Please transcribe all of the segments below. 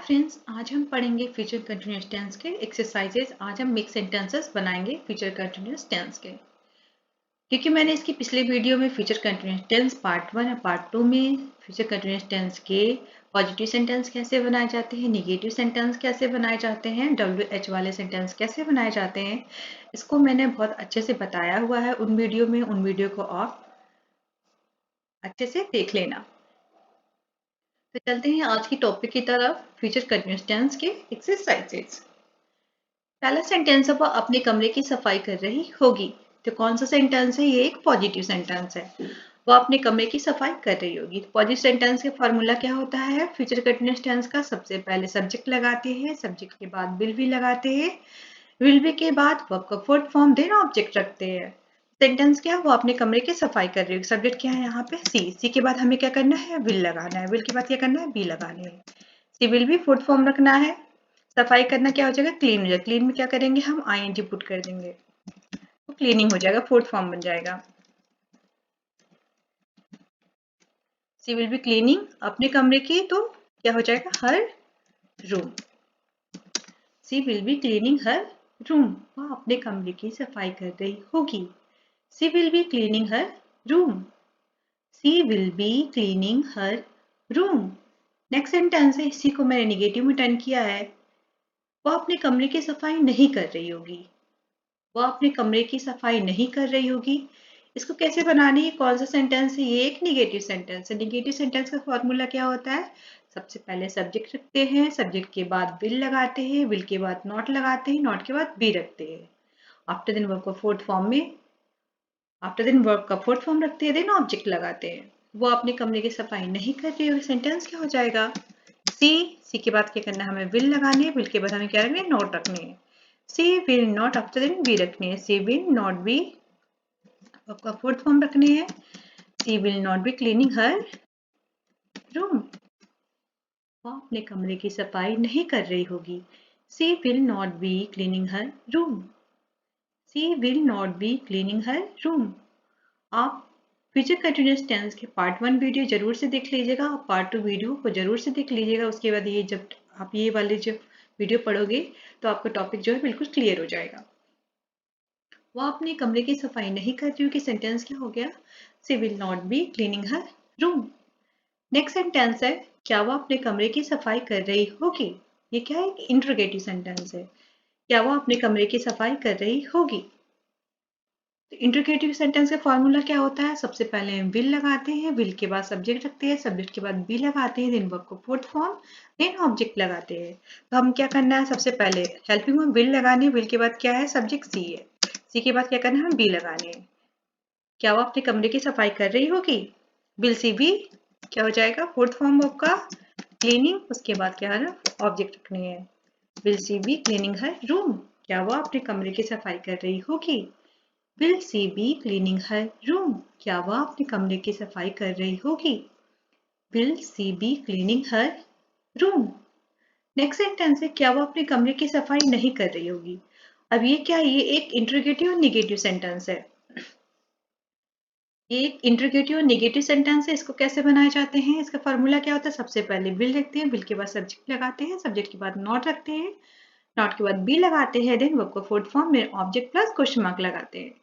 Friends, आज हम पढ़ेंगे फ्यूचर कंटिन्यूअस टेंस के एक्सरसाइजेस। आज हम मिक्स सेंटेंसेस बनाएंगे फ्यूचर कंटिन्यूअस टेंस के। क्योंकि मैंने इसकी पिछले वीडियो में फ्यूचर कंटिन्यूअस टेंस पार्ट 1 और पार्ट 2 में फ्यूचर कंटिन्यूअस टेंस के पॉजिटिव सेंटेंस कैसे बनाए जाते हैं, नेगेटिव सेंटेंस कैसे बनाए जाते हैं, WH वाले सेंटेंस कैसे बनाए जाते हैं, इसको मैंने बहुत अच्छे से बताया हुआ है उन वीडियो को आप अच्छे से देख लेना। तो चलते हैं आज की टॉपिक की तरफ, फ्यूचर कंटिन्यूअस टेंस के एक्सरसाइजेस। पहला सेंटेंस है, वो अपने कमरे की सफाई कर रही होगी। तो कौन सा सेंटेंस है? ये एक पॉजिटिव सेंटेंस है। वो अपने कमरे की सफाई कर रही होगी। पॉजिटिव सेंटेंस का फॉर्मूला क्या होता है? फ्यूचर कंटिन्यूअस टेंस का सबसे पहले सब्जेक्ट लगाते हैं, सब्जेक्ट के बाद विल भी लगाते हैं, विल भी के बाद वर्ब का फोर्थ फॉर्म देन ऑब्जेक्ट रखते हैं। सेंटेंस क्या? वो अपने कमरे की सफाई कर रही होगी। सब्जेक्ट क्या है यहाँ पे? सी के बाद हमें क्या करना है? विल लगाना है। विल के बाद क्या करना है? बी लगाने है। सी विल भी फोर्थ फॉर्म रखना है। सफाई करना क्या हो जाएगा? क्लीन हो जाएगा। क्लीन में क्या करेंगे? हम ING पुट कर देंगे तो क्लीनिंग हो जाएगा, फोर्थ फॉर्म बन जाएगा। सी विल बी क्लीनिंग अपने कमरे की, तो क्या हो जाएगा? Her room. She will be cleaning her room. वह अपने कमरे की सफाई कर रही होगी। She will be cleaning her room. She will be cleaning her room. Next sentence है, इसी को मैंने निगेटिव में टर्न किया है। वह अपने कमरे की सफाई नहीं कर रही होगी। वह अपने कमरे की सफाई नहीं कर रही होगी। इसको कैसे बनानी है? कौन सा सेंटेंस है? ये एक निगेटिव सेंटेंस है। निगेटिव सेंटेंस का फॉर्मूला क्या होता है? सबसे पहले सब्जेक्ट रखते हैं, सब्जेक्ट के बाद विल लगाते हैं, विल के बाद नॉट लगाते हैं, नॉट के बाद बी रखते हैं। आफ्टर देन वर्ब का फोर्थ फॉर्म में आफ्टर देन वर्ब का फोर्थ फॉर्म रखते हैं, देन ऑब्जेक्ट लगाते हैं। वो अपने कमरे की सफाई नहीं कर रही होगी। सेंटेंस क्या हो जाएगा? सी के बाद क्या करना है? हमें विल लगाने हैं, विल के बाद हमें क्या रखना है? नॉट रखने हैं। She will not after then be रखनी है। सी विल नॉट बी आपका फोर्थ फॉर्म रखने हैं। She will not be cleaning her room. वो अपने कमरे की सफाई नहीं कर रही होगी। She will not be cleaning her room. She will not be cleaning her room. आप फ्यूचर कंटिन्यूअस टेंस के पार्ट 1 वीडियो जरूर से देख लीजिएगा और पार्ट 2 वीडियो को जरूर से देख लीजिएगा। उसके बाद ये जब आप ये वाले जब वीडियो पढ़ोगे तो आपका टॉपिक जो है बिल्कुल क्लियर हो जाएगा। वह अपने कमरे की सफाई नहीं कर रही होगी। सेंटेंस क्या हो गया? She will not be cleaning her room. Next sentence है, क्या वह अपने कमरे की सफाई कर रही होगी? ये क्या है? इंट्रोगेटिव सेंटेंस है। क्या वह अपने कमरे की सफाई कर रही होगी? तो इंट्रोगेटिव सेंटेंस का फॉर्मूला क्या होता है? सबसे पहले हम विल लगाते हैं, विल के बाद सब्जेक्ट रखते हैं, सब्जेक्ट के बाद बी लगाते हैं, देन वर्ब को फोर्थ फॉर्म, देन ऑब्जेक्ट लगाते हैं। तो हम क्या करना है? सबसे पहले हेल्पिंग में विल लगाने, विल के बाद क्या है? सब्जेक्ट सी है। सी के बाद क्या करना है? हम बी लगाने हैं। क्या वो अपने कमरे की सफाई कर रही होगी? विल सी बी क्या हो जाएगा? फोर्थ फॉर्म आपका क्लीनिंग। उसके बाद क्या है ना? ऑब्जेक्ट रखनी है। Will she be cleaning her room. क्या वो अपने कमरे की सफाई कर रही होगी? Will she be cleaning her room. क्या वह अपने कमरे की सफाई कर रही होगी? Will she be cleaning her room. Next sentence है, क्या वह अपने कमरे की सफाई नहीं कर रही होगी? अब ये क्या है? ये एक इंट्रोगेटिव और निगेटिव सेंटेंस है। ये एक इंट्रोगेटिव और नेगेटिव सेंटेंस है। इसको कैसे बनाए जाते हैं? इसका फॉर्मूला क्या होता है? सबसे पहले विल रखते हैं, विल के बाद सब्जेक्ट लगाते हैं, सब्जेक्ट के बाद नॉट रखते हैं, नॉट के बाद बी लगाते हैं, देन वर्ब को फोर्थ फॉर्म में ऑब्जेक्ट प्लस क्वेश्चन मार्क लगाते हैं।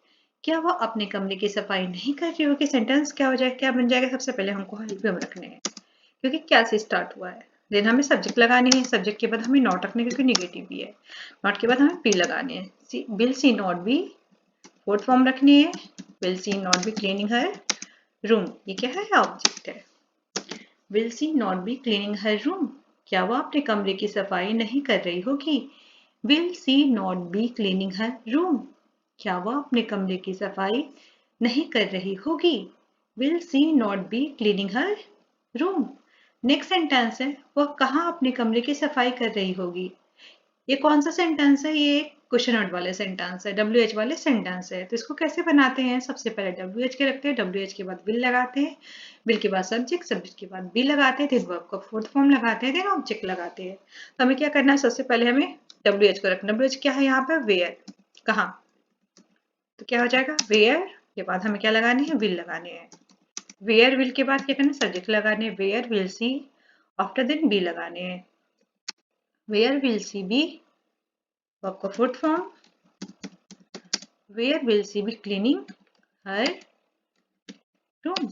क्या वह अपने कमरे की सफाई नहीं कर रही होगी? सेंटेंस क्या हो जाएगा? क्या बन जाएगा? सबसे पहले हमको हेल्प में रखने हैं क्योंकि क्या से स्टार्ट हुआ है। देन हमें सब्जेक्ट लगाने हैं, सब्जेक्ट के बाद हमें नॉट रखने क्योंकि निगेटिव भी है, नॉट के बाद हमें बी लगाने हैं। Will she not B fourth form रखनी है। Will she not be cleaning her room. ये क्या है? ऑब्जेक्ट है। Will she not be cleaning her room. क्या वह अपने कमरे की सफाई नहीं कर रही होगी? Will she not be cleaning her room. क्या वह अपने कमरे की सफाई नहीं कर रही होगी? Will she not be cleaning her room. Next sentence है, वह कहाँ अपने कमरे की सफाई कर रही होगी? ये कौन सा सेंटेंस है? ये क्वेश्चन वर्ड वाले सेंटेंस है, WH वाले सेंटेंस है। तो इसको कैसे बनाते हैं? सबसे पहले WH के रखते हैं, WH के बाद विल लगाते हैं, विल के बाद सब्जेक्ट, सब्जेक्ट के बाद बी लगाते हैं, फिर वर्ब का फोर्थ फॉर्म लगाते हैं, फिर ऑब्जेक्ट लगाते हैं। तो हमें क्या करना है? सबसे पहले हमें WH को रखना। WH क्या है यहाँ पे? वेयर। कहाँ? तो क्या हो जाएगा? वेयर के बाद हमें क्या लगाने हैं? विल लगाने हैं। वेयर विल के बाद क्या करना है? सब्जेक्ट लगाने हैं, where will she, after then be लगाने हैं। Where will she be, verb का fourth form, where will she be cleaning her room,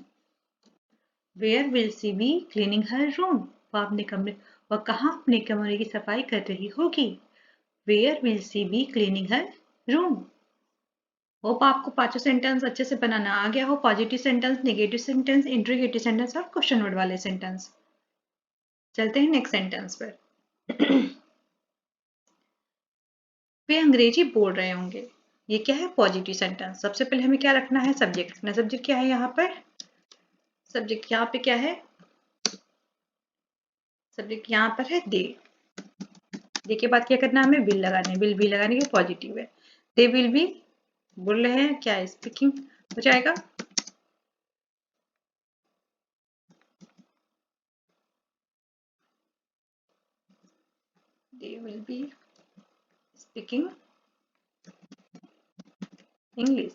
where will she be cleaning her room, वह अपने कमरे, वह कहाँ अपने कमरे की सफाई कर रही होगी, where will she be cleaning her room. होप आपको पांचों सेंटेंस अच्छे से बनाना आ गया हो, positive sentence, negative sentence, interrogative sentence और क्वेश्चन वर्ड वाले सेंटेंस। चलते हैं नेक्स्ट सेंटेंस पर। वे अंग्रेजी बोल रहे होंगे, ये क्या है, पॉजिटिव सेंटेंस। सबसे पहले हमें क्या रखना है, सब्जेक्ट रखना है। सब्जेक्ट क्या है यहाँ पर, सब्जेक्ट यहाँ पे क्या है, सब्जेक्ट यहाँ पर है दे। दे के बाद क्या करना है, हमें विल लगाने हैं, विल भी लगाने के पॉजिटिव है। दे विल बी बोल रहे हैं, क्या है, स्पीकिंग हो जाएगा। They will be speaking English,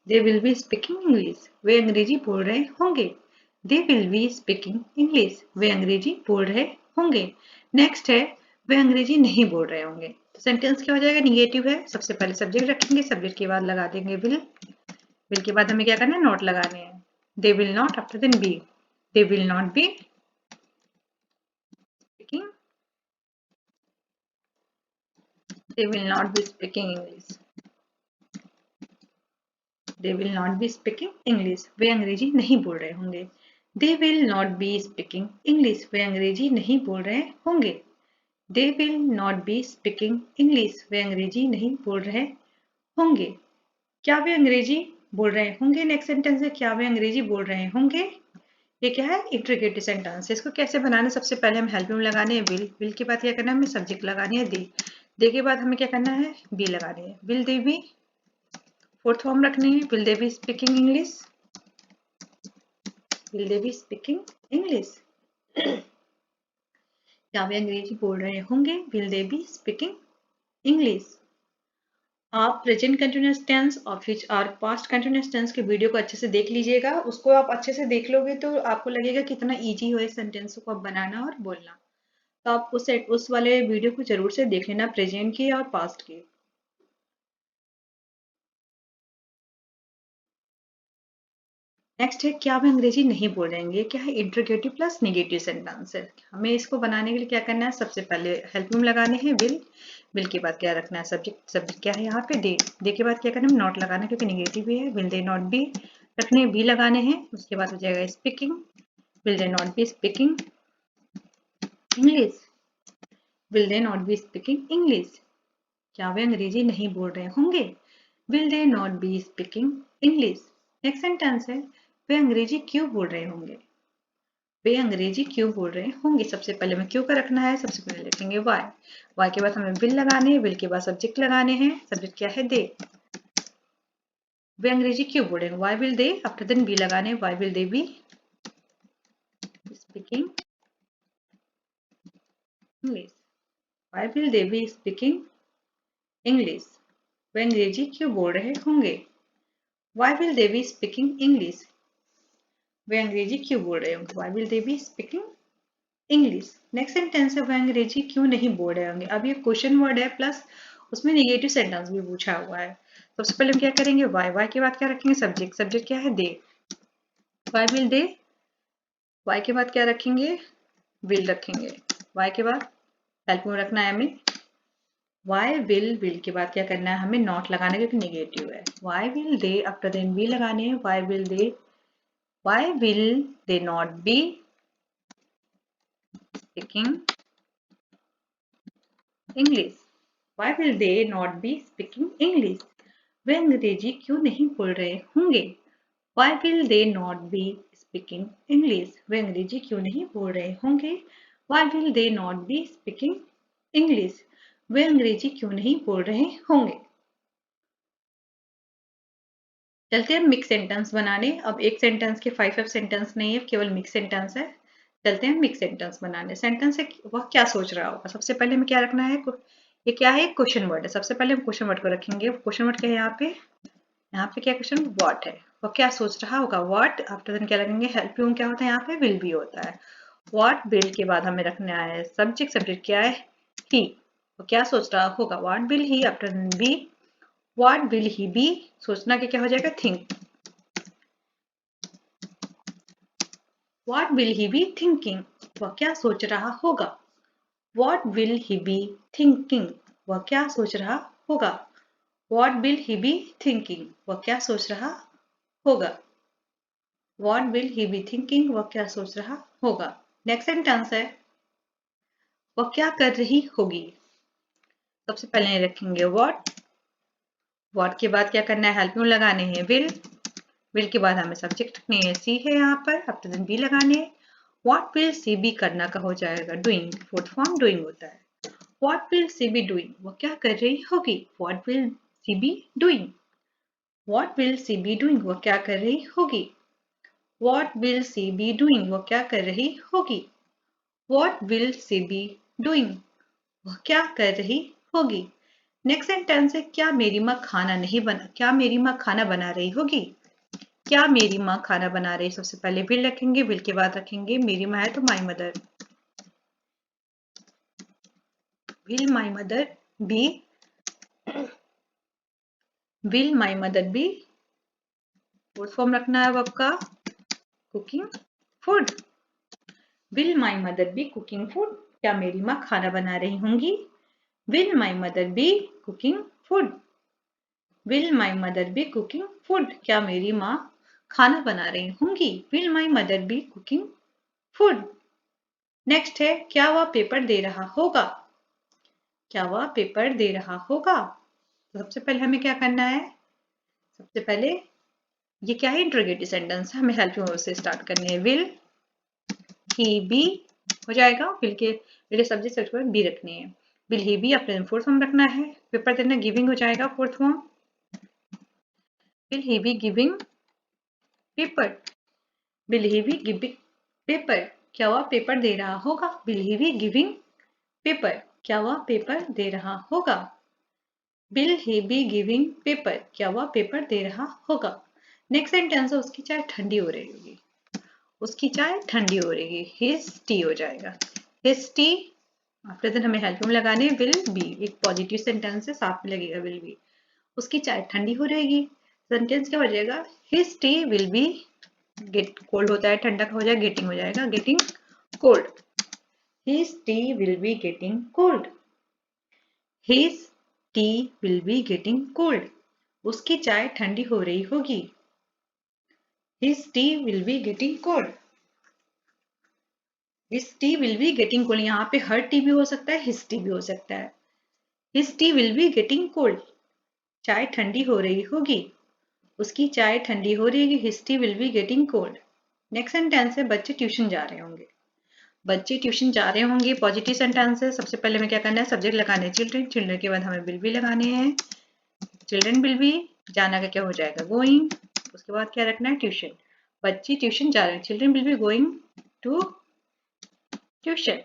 they will be speaking English, वे अंग्रेजी बोल रहे होंगे। They will be speaking English, वे अंग्रेजी बोल रहे होंगे। नेक्स्ट है, वे अंग्रेजी नहीं बोल रहे होंगे। तो सेंटेंस क्या हो जाएगा, निगेटिव है। सबसे पहले सब्जेक्ट रखेंगे, सब्जेक्ट के बाद लगा देंगे विल, विल के बाद हमें क्या करना है, नॉट लगाने हैं। They will not after then be, they will not be speaking, they will not be speaking English, they will not be speaking English, वे अंग्रेजी नहीं बोल रहे होंगे। They will not be speaking English, वे अंग्रेजी नहीं बोल रहे होंगे। They will not be speaking English, वे अंग्रेजी नहीं बोल रहे होंगे। क्या वे अंग्रेजी बोल रहे होंगे, नेक्स्ट सेंटेंस है, क्या वे अंग्रेजी बोल रहे होंगे। ये क्या है, इंट्रीगेटिव सेंटेंस। इसको कैसे बनाना है, सबसे पहले हम हेल्प में लगाने हैं विल, विल के बाद क्या करना है, हमें सब्जेक्ट लगानी है दे, दे के बाद हमें क्या करना है, बी लगानी है। Will they B fourth form रखनी है, will they be speaking English, will they be speaking English, क्या वे अंग्रेजी बोल रहे होंगे, will they be speaking English. आप प्रेजेंट कंटिन्यूअस टेंस और फ्यूचर और पास्ट कंटिन्यूअस टेंस के वीडियो को अच्छे से देख लीजिएगा। उसको आप अच्छे से देख लोगे तो आपको लगेगा कितना इजी हो सेंटेंस को बनाना और बोलना। तो आप उस वाले वीडियो को जरूर से देख लेना, प्रेजेंट की और पास्ट की। नेक्स्ट है, क्या वे अंग्रेजी नहीं बोल रहे हैं, क्या है, इंट्रोगेटिव प्लस नेगेटिव सेंटेंस है। हमें इसको बनाने के लिए क्या करना है, सबसे पहले हेल्प में लगाने हैं विल, विल के बाद क्या रखना है, सब्जेक्ट, सब्जेक्ट क्या है यहाँ पे दे, दे के बाद क्या करना है, नॉट लगाना क्योंकि नेगेटिव भी है। विल दे नॉट बी रखने, बी लगाने हैं। उसके बाद हो जाएगा speaking, will they not be speaking English, will they not be speaking English, क्या वे अंग्रेजी नहीं बोल रहे होंगे, will they not be speaking English. Next sentence है, वे अंग्रेजी क्यों बोल रहे होंगे, वे अंग्रेजी क्यों बोल रहे होंगे। सबसे पहले हमें क्यों का रखना है, सबसे पहले लिखेंगे वाई, वाई के बाद हमें विल लगाने हैं, विल के बाद सब्जेक्ट लगाने हैं। सब्जेक्ट क्या है, दे, वे अंग्रेजी क्यों बोल रहे हैं, why will they after then be लगाने, why will they be speaking English, why will they be speaking English, वे अंग्रेजी क्यों बोल रहे होंगे, why will they be speaking English, वे अंग्रेजी क्यों बोल रहे होंगे, why will they be speaking English. Next sentence है, वे अंग्रेजी क्यों नहीं बोल रहे होंगे। अब ये क्वेश्चन वर्ड है प्लस उसमें नेगेटिव सेंटेंस भी पूछा हुआ है। सबसे पहले हम क्या करेंगे, वाई, वाई के बाद क्या रखेंगे, सब्जेक्ट, सब्जेक्ट क्या है, दे, वाई विल दे, वाई के बाद क्या रखेंगे, विल रखेंगे, वाई के बाद हेल्प में रखना है हमें वाई विल, विल के बाद क्या करना है, हमें नॉट लगाना है क्योंकि नेगेटिव है। Why will they after then be लगाने हैं, why will they, why will they not be speaking English, why will they not be speaking English, वे अंग्रेजी क्यों नहीं बोल रहे होंगे, why will they not be speaking English, वे अंग्रेजी क्यों नहीं बोल रहे होंगे, why will they not be speaking English, वे अंग्रेजी क्यों नहीं बोल रहे होंगे। चलते हैं मिक्स सेंटेंस बनाने। अब एक सेंटेंस के 5 सेंटेंस नहीं है, केवल मिक्स सेंटेंस है। चलते हैं मिक्स सेंटेंस बनाने। सेंटेंस है वह क्या सोच रहा होगा। सबसे पहले हमें क्या रखना है, ये क्या है, क्वेश्चन वर्ड है। सबसे पहले हम क्वेश्चन वर्ड को रखेंगे। क्वेश्चन वर्ड क्या है यहाँ पे, यहाँ पे क्या क्वेश्चन, व्हाट है, वह क्या सोच रहा होगा, व्हाट आफ्टर देन क्या लगेंगे, हेल्प यू क्या होता है, यहाँ पे विल बी होता है। व्हाट विल के बाद हमें रखना है सब्जेक्ट। सब्जेक्ट क्या है? ही। वो क्या सोच रहा होगा? What will he after be. What will he be, सोचना के क्या हो जाएगा? Think. What will he be thinking, वह क्या सोच रहा होगा? What will he be thinking, वह क्या सोच रहा होगा? What will he be thinking, वह क्या सोच रहा होगा? What will he be thinking, वह क्या सोच रहा होगा? नेक्स्ट सेंटेंस है वह क्या कर रही होगी। सबसे पहले रखेंगे व्हाट। व्हाट के बाद क्या करना है? हेल्प में लगाने हैं विल के बाद हमें सब्जेक्ट रखनी है सी है यहाँ पर, आफ्टर देन बी लगाने हैं। व्हाट विल सी बी करना का हो जाएगा डूइंग, फोर्थ फॉर्म डूइंग होता है। What will she be doing, वो क्या कर रही होगी? What will she be doing. What will she be doing, वो क्या कर रही होगी? What will she be doing, वो क्या कर रही होगी? What will she be doing, वह क्या कर रही होगी? नेक्स्ट सेंटेंस है क्या मेरी माँ खाना नहीं बना, क्या मेरी माँ खाना बना रही होगी? क्या मेरी माँ खाना बना रही? सबसे पहले विल रखेंगे, विल के बाद रखेंगे मेरी माँ है तो my mother. Will my mother be, will my mother be, fourth form रखना है वर्ब का cooking food. Will my mother be cooking food, क्या मेरी माँ खाना बना रही होंगी? Will my mother be cooking food. Will my mother be cooking food, क्या मेरी माँ खाना बना रही होंगी? Will my mother be cooking food. Next है क्या वह पेपर दे रहा होगा? क्या वह पेपर दे रहा होगा? तो सबसे पहले हमें क्या करना है? सबसे पहले ये क्या है? इंट्रोगेटिव सेंटेंस है, हमें हेल्पिंग वर्ब से स्टार्ट करने हैं। विल ही बी हो जाएगा, विल के सब्जेक्ट पर बी रखनी है। विल ही बी अपने फोर्थ फॉर्म रखना है। पेपर देना गिविंग हो जाएगा fourth form. Will he be giving paper. Will he be giving paper, क्या वह पेपर दे रहा होगा? Will he be giving paper, क्या वह पेपर दे रहा होगा? Will he be giving paper, क्या वह पेपर दे रहा होगा? नेक्स्ट सेंटेंस है उसकी चाय ठंडी हो रही होगी। उसकी चाय ठंडी हो रही, हिज टी हो जाएगा। हिज टी आफ्टर देन हमें हेल्प में लगाने विल बी, एक पॉजिटिव सेंटेंस है साथ में लगेगा विल बी। उसकी चाय ठंडी हो रहेगी, सेंटेंस क्या हो जाएगा? His T will be gate cold होता है, ठंडा हो जाएगा गेटिंग हो जाएगा, getting cold. His T will be getting cold. His T will be getting cold, उसकी चाय ठंडी हो रही होगी। His T will be getting cold. His T will be getting cold, यहाँ पे हर टी भी हो सकता है, हिज टी भी हो सकता है। His T will be getting cold, चाय ठंडी हो रही होगी। उसकी चाय ठंडी हो रही है, his T will be getting cold. Next sentence है बच्चे ट्यूशन जा रहे होंगे। बच्चे ट्यूशन जा रहे होंगे, पॉजिटिव सेंटेंस है। सबसे पहले हमें क्या करना है? सब्जेक्ट लगाने हैं चिल्ड्रन, चिल्ड्रन के बाद हमें विल बी लगाने हैं। चिल्ड्रन विल बी, जाना का क्या हो जाएगा? गोइंग। उसके बाद क्या रखना है? ट्यूशन। बच्चे ट्यूशन जा रहे हैं, children will be going to tuition.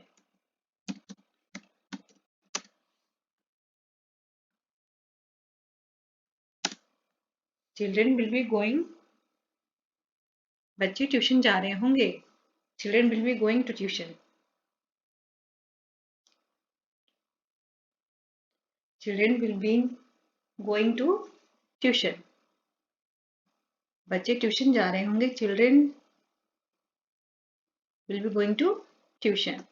Children will be going, बच्चे ट्यूशन जा रहे होंगे, children will be going to tuition. Children will be going to tuition, बच्चे ट्यूशन जा रहे होंगे, children will be going to tuition.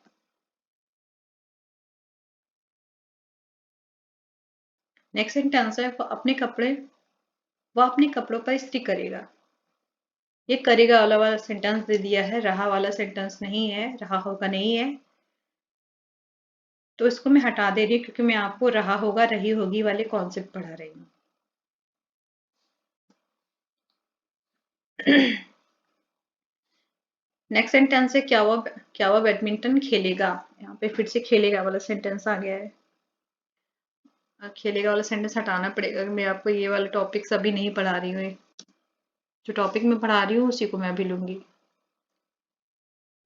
Next sentence है वह अपने कपड़ों पर इस्त्री करेगा। ये करेगा वाला सेंटेंस दे दिया है, रहा वाला सेंटेंस नहीं है, रहा होगा नहीं है, तो इसको मैं हटा दे रही हूँ क्योंकि मैं आपको रहा होगा रही होगी वाले कॉन्सेप्ट पढ़ा रही हूँ। नेक्स्ट सेंटेंस है क्या वह बैडमिंटन खेलेगा। यहाँ पे फिर से खेलेगा वाला सेंटेंस आ गया है। खेलेगा वाला सेंटेंस हटाना पड़ेगा, मैं आपको ये वाला टॉपिक्स अभी नहीं पढ़ा रही हूँ। जो टॉपिक मैं पढ़ा रही हूँ उसी को मैं अभी लूंगी।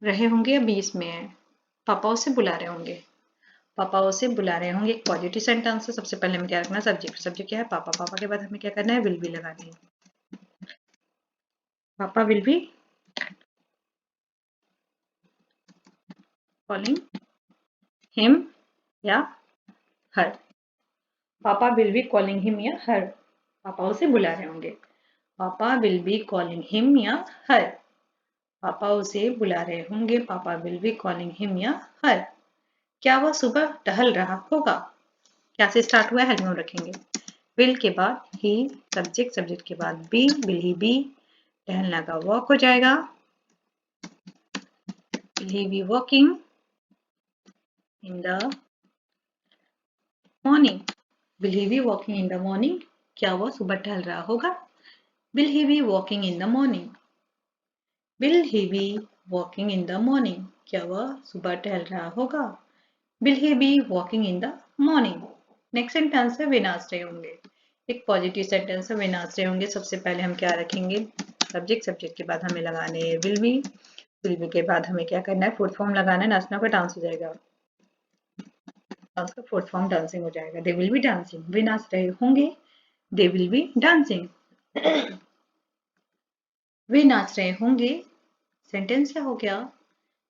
रहे होंगे या बीच में है? पापा उसे बुला रहे होंगे। पापा उसे बुला रहे होंगे, एक पॉजिटिव सेंटेंस है। सबसे पहले हमें क्या रखना है? सब्जेक्ट। सब्जेक्ट क्या है? पापा। पापा के बाद हमें क्या करना है? विल बी लगानी है। पापा विल बी कॉलिंग हिम या हर। पापा विल बी कॉलिंग हिम या हर। पापा उसे बुला रहे होंगे। Papa will be calling him या हर। पापा उसे बुला रहे होंगे। Papa will be calling him या हर। क्या वह सुबह टहल रहा होगा? क्या से स्टार्ट हुआ है, हेल्प में रखेंगे। विल के बाद ही, सब्जेक्ट के बाद बी, विल ही बी, टहलना का वॉक हो जाएगा। Will he be walking in the morning. Will he be walking in the morning. क्या वह सुबह टहल रहा होगा? Will he be walking in the morning. Will he be walking in the morning. क्या वह सुबह टहल रहा होगा? Will he be walking in the morning. Next sentence है वे नाच रहे होंगे। एक पॉजिटिव सेंटेंस है वे नाच रहे होंगे। सबसे पहले हम क्या रखेंगे? सब्जेक्ट के बाद हमें लगाने हैं विल बी के बाद हमें क्या करना है? फुल फॉर्म लगाना है। नाचना का डांस हो जाएगा। डांस का फुल फॉर्म डांसिंग हो जाएगा। They will be dancing. वे नाच रहे होंगे। They will be dancing. वे नाच रहे होंगे। सेंटेंस क्या हो गया?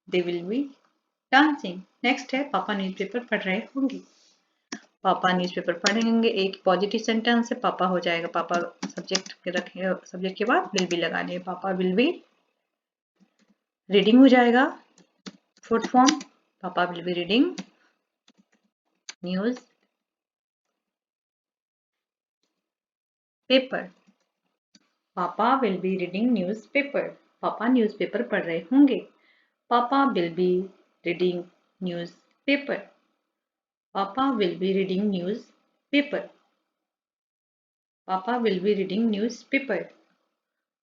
They will be dancing. Next है पापा न्यूज़पेपर पढ़ रहे होंगे। पापा न्यूज़पेपर पढ़ेंगे। एक पॉजिटिव सेंटेंस है। पापा हो जाएगा। पापा सब्जेक्ट के रखेंगे। सब्जेक्ट के बाद विल बी लगाने। पापा विल बी रीडिंग हो जाएगा। Full form papa will be reading newspaper. Papa will be reading newspaper. Papa newspaper पढ़ रहे होंगे। Papa will be reading newspaper. Papa will be reading newspaper. Papa will be reading newspaper.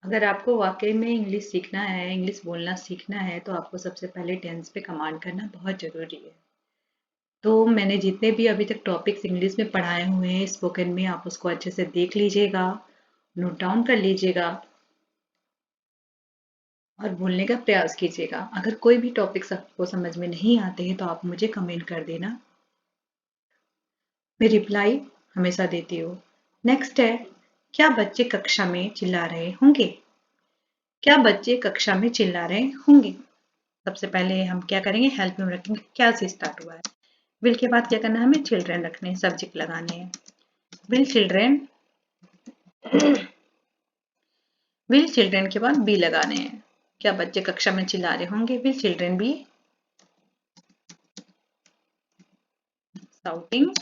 अगर आपको वाकई में English सीखना है, English बोलना सीखना है, तो आपको सबसे पहले टेंस पे कमांड करना बहुत ज़रूरी है। तो मैंने जितने भी अभी तक टॉपिक्स इंग्लिश में पढ़ाए हुए हैं स्पोकन में, आप उसको अच्छे से देख लीजिएगा, नोट डाउन कर लीजिएगा और बोलने का प्रयास कीजिएगा। अगर कोई भी टॉपिक्स आपको समझ में नहीं आते हैं तो आप मुझे कमेंट कर देना, मैं रिप्लाई हमेशा देती हूँ। नेक्स्ट है, क्या बच्चे कक्षा में चिल्ला रहे होंगे? क्या बच्चे कक्षा में चिल्ला रहे होंगे? सबसे पहले हम क्या करेंगे? हेल्प में रखेंगे। क्या से स्टार्ट हुआ है? विल के बाद क्या करना है? हमें चिल्ड्रेन रखने हैं, सब्जेक्ट लगाने हैं। विल चिल्ड्रेन, विल चिल्ड्रेन के बाद बी लगाने हैं। क्या बच्चे कक्षा में चिल्ला रहे होंगे? Will children be shouting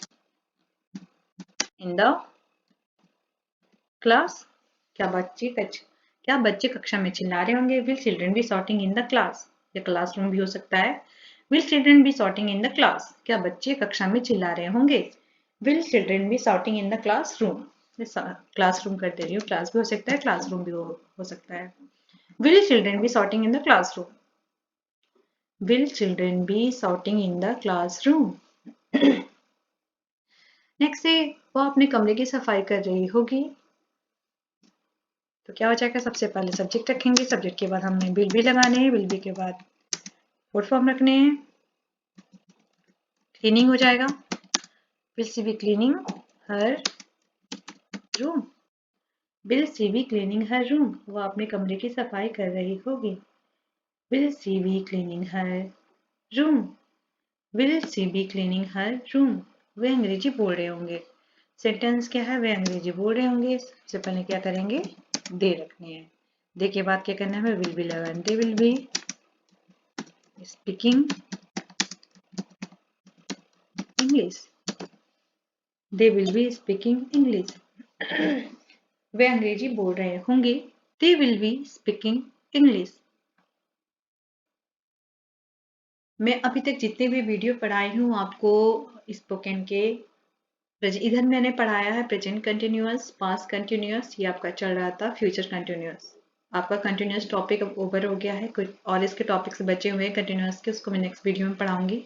in the class. क्या बच्चे कक्षा में चिल्ला रहे होंगे? Will children be shouting in the class. या क्लासरूम भी हो सकता है। Will children be shouting in the class. क्या बच्चे कक्षा में चिल्ला रहे होंगे? Will children be shouting in the classroom. Classroom कर दे रही हूँ, क्लास भी हो सकता है, क्लासरूम भी हो सकता है। Will children be shouting in the classroom. Will children be shouting in the classroom. Next है, वो अपने कमरे की सफाई कर रही होगी। तो क्या हो जाएगा? सबसे पहले सब्जेक्ट रखेंगे। सब्जेक्ट के बाद हमने विल बी लगाने हैं। विल बी के बाद फुल फॉर्म रखने हैं। क्लीनिंग हो जाएगा। Will she be cleaning her room. Will she be cleaning her room. वो अपने कमरे की सफाई कर रही होगी। Will she be cleaning her room. Will she be cleaning her room. वे अंग्रेजी बोल रहे होंगे। सेंटेंस क्या है? वे अंग्रेजी बोल रहे होंगे। सबसे पहले क्या करेंगे? दे रखने हैं। दे के बाद क्या करना है? विल बी लगाना। They will be speaking English. They will be speaking English. वे अंग्रेजी बोल रहे होंगे। They will be speaking English. मैं अभी तक जितने भी वीडियो पढ़ाई हूँ आपको स्पोकन के, इधर मैंने पढ़ाया है प्रेजेंट कंटिन्यूअस, पास्ट कंटिन्यूअस, ये आपका चल रहा था फ्यूचर कंटिन्यूअस। आपका कंटिन्यूअस टॉपिक अब ओवर हो गया है, कुछ और इसके टॉपिक्स बचे हुए हैं कंटिन्यूअस के, उसको मैं नेक्स्ट वीडियो में पढ़ाऊंगी।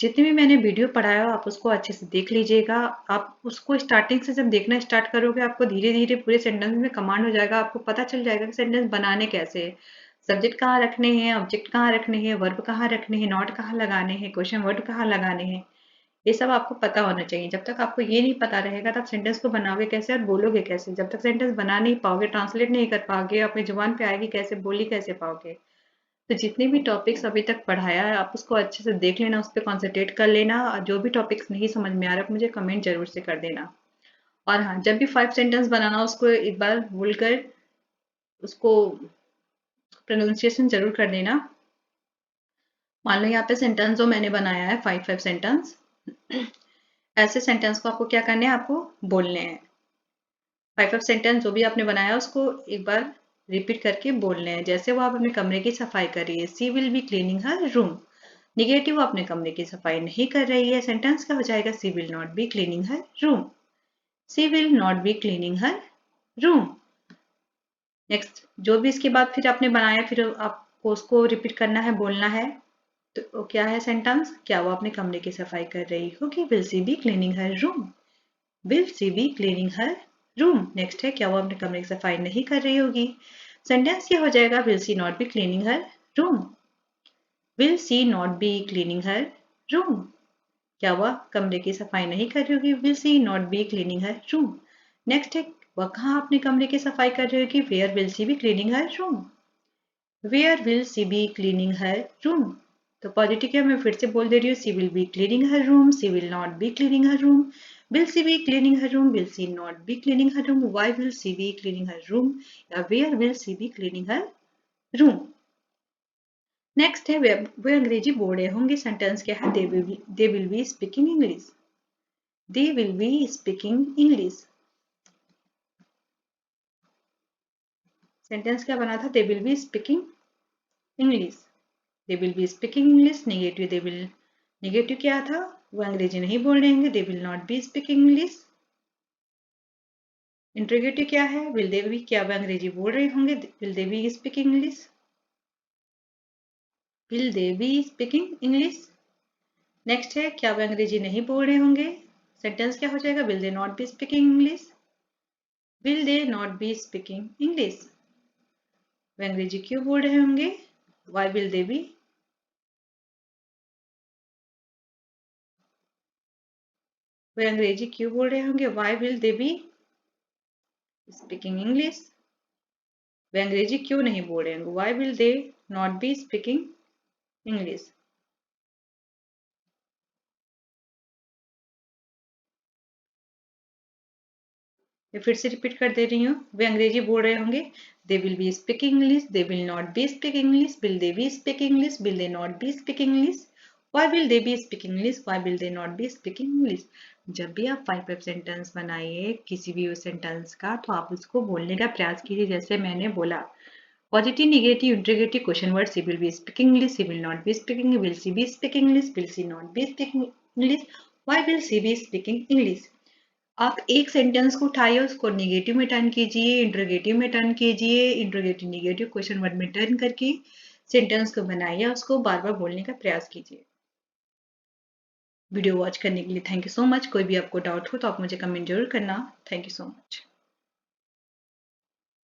जितने भी मैंने वीडियो पढ़ाया आप उसको अच्छे से देख लीजिएगा। आप उसको स्टार्टिंग से जब देखना स्टार्ट करोगे आपको धीरे धीरे पूरे सेंटेंस में कमांड हो जाएगा। आपको पता चल जाएगा कि सेंटेंस बनाने कैसे हैं, सब्जेक्ट कहाँ रखने हैं, ऑब्जेक्ट कहाँ रखने हैं, वर्ब कहाँ रखने हैं, नॉट कहाँ लगाने हैं, क्वेश्चन वर्ड कहाँ लगाने हैं, ये सब आपको पता होना चाहिए। जब तक आपको ये नहीं पता रहेगा तब सेंटेंस को बनाओगे कैसे और बोलोगे कैसे? जब तक सेंटेंस बना नहीं पाओगे, ट्रांसलेट नहीं कर पाओगे, अपनी जुबान पे आएगी कैसे, बोली कैसे पाओगे? तो जितने भी टॉपिक्स अभी तक पढ़ाया है आप उसको अच्छे से देख लेना, उस पर कॉन्सेंट्रेट कर लेना, और जो भी टॉपिक्स नहीं समझ में आ रहा है मुझे कमेंट जरूर से कर देना। और हाँ, जब भी 5 सेंटेंस बनाना उसको एक बार बोलकर उसको प्रोनाउंसिएशन जरूर कर देना। मान लो यहाँ पे सेंटेंस जो मैंने बनाया है 5 सेंटेंस, ऐसे सेंटेंस को आपको क्या करना है, आपको बोलने हैं। 5 सेंटेंस जो भी आपने बनाया उसको एक बार रिपीट करके बोलने हैं, जैसे वो आप अपने कमरे की सफाई कर रही है। She will be cleaning her room. Negative, अपने कमरे की सफाई नहीं कर रही है, सेंटेंस क्या हो जाएगा, she will not be cleaning her room. She will not be cleaning her room. Next, जो भी इसके बाद फिर आपने बनाया, फिर आपको उसको रिपीट करना है, बोलना है। तो क्या है सेंटेंस, क्या वो अपने कमरे की सफाई कर रही होगी, will she be cleaning her room. Will she be cleaning her room. Next है, क्या वो अपने कमरे की सफाई नहीं कर रही होगी, सेंटेंस क्या हो जाएगा, will she not be cleaning her room. Will she not be cleaning her room. क्या वह कमरे की सफाई नहीं कर रही होगी, will she not be cleaning her room. Next है, वह कहाँ अपने कमरे की सफाई कर रही होगी, where will she be cleaning her room. Where will she be cleaning her room. तो पॉजिटिव क्या, मैं फिर से बोल दे रही हूँ, she will be cleaning her room, she will not be cleaning her room, will she be cleaning her room, will she not be cleaning her room, why will she be cleaning her room, या where will she be cleaning her room. Next है, वे अंग्रेजी बोल रहे होंगे, sentence क्या है, दे will be speaking English. They will be speaking English. Sentence क्या बना था, दे will be speaking English. They will be speaking English. Negative, they will, negative क्या था, वो अंग्रेजी नहीं बोल रहे होंगे, they will not be speaking English. Interrogative क्या है, विल दे बी, क्या वो अंग्रेजी बोल रहे होंगे, will they be speaking English. Will they be speaking English. Next है, क्या वो अंग्रेजी नहीं बोल रहे होंगे, सेंटेंस क्या हो जाएगा, will they not be speaking English. Will they not be speaking English. वे अंग्रेजी क्यों बोल रहे होंगे, वाई विल दे बी, वे अंग्रेजी क्यों बोल रहे होंगे, why will they be speaking English. वे अंग्रेजी क्यों नहीं बोल रहे होंगे, why will they not be speaking English. मैं फिर से रिपीट कर दे रही हूँ, वे अंग्रेजी बोल रहे होंगे, they will be speaking English, they will not be speaking English, will they be speaking English, will they not be speaking English, why will they be speaking English, why will they not be speaking English. जब भी आप 5 sentence बनाइए किसी भी sentence का, तो आप उसको बोलने का प्रयास कीजिए, जैसे मैंने बोला, positive, negative, interrogative, question word, she will be speaking English, she will not be speaking, will she be speaking English, will she not be speaking English, why will she be speaking English. आप एक sentence को उठाइए, उसको negative में turn कीजिए, interrogative में turn कीजिए, interrogative negative question word में टर्न करके सेंटेंस को बनाइए, उसको बार बार बोलने का प्रयास कीजिए। वीडियो वॉच करने के लिए थैंक यू सो मच। कोई भी आपको डाउट हो तो आप मुझे कमेंट जरूर करना। Thank you so much.